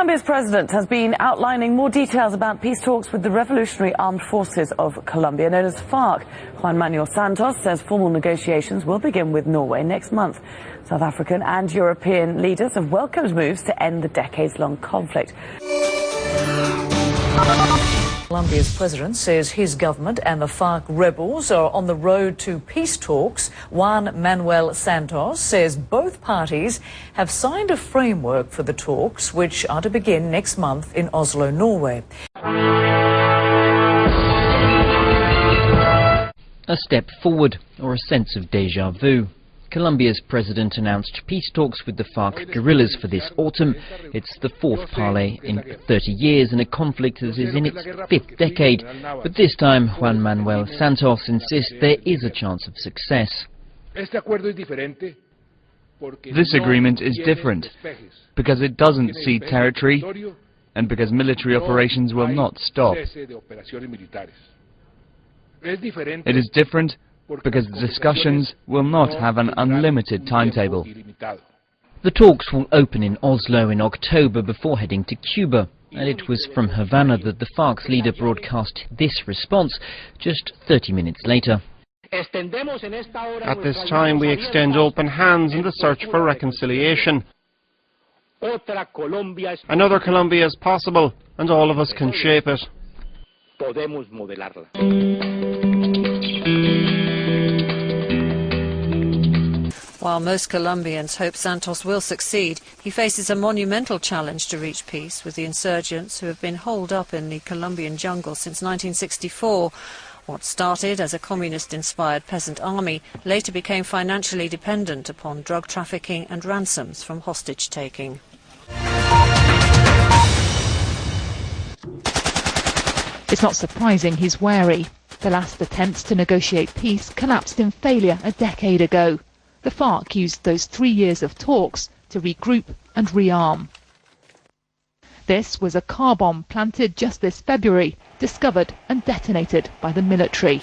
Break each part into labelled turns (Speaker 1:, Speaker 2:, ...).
Speaker 1: Colombia's president has been outlining more details about peace talks with the Revolutionary Armed Forces of Colombia, known as FARC. Juan Manuel Santos says formal negotiations will begin with Norway next month. South African and European leaders have welcomed moves to end the decades-long conflict.
Speaker 2: Colombia's president says his government and the FARC rebels are on the road to peace talks. Juan Manuel Santos says both parties have signed a framework for the talks, which are to begin next month in Oslo, Norway.
Speaker 3: A step forward, or a sense of déjà vu. Colombia's president announced peace talks with the FARC guerrillas for this autumn. It's the fourth parley in 30 years in a conflict that is in its fifth decade. But this time, Juan Manuel Santos insists there is a chance of success.
Speaker 4: This agreement is different because it doesn't cede territory and because military operations will not stop. It is different because the discussions will not have an unlimited timetable.
Speaker 3: The talks will open in Oslo in October before heading to Cuba, and it was from Havana that the FARC's leader broadcast this response just 30 minutes later.
Speaker 5: At this time we extend open hands in the search for reconciliation. Another Colombia is possible, and all of us can shape it.
Speaker 6: While most Colombians hope Santos will succeed, he faces a monumental challenge to reach peace with the insurgents who have been holed up in the Colombian jungle since 1964. What started as a communist-inspired peasant army later became financially dependent upon drug trafficking and ransoms from hostage-taking.
Speaker 7: It's not surprising he's wary. The last attempts to negotiate peace collapsed in failure a decade ago. The FARC used those 3 years of talks to regroup and rearm. This was a car bomb planted just this February, discovered and detonated by the military.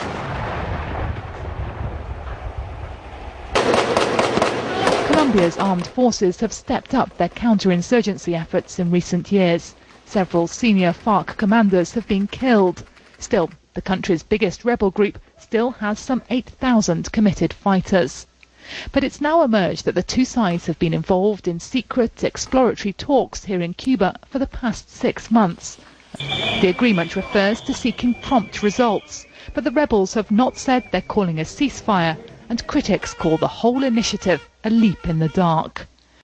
Speaker 7: Colombia's armed forces have stepped up their counter-insurgency efforts in recent years. Several senior FARC commanders have been killed. Still, the country's biggest rebel group still has some 8,000 committed fighters. But it's now emerged that the two sides have been involved in secret exploratory talks here in Cuba for the past 6 months. The agreement refers to seeking prompt results, but the rebels have not said they're calling a ceasefire, and critics call the whole initiative a leap in the dark.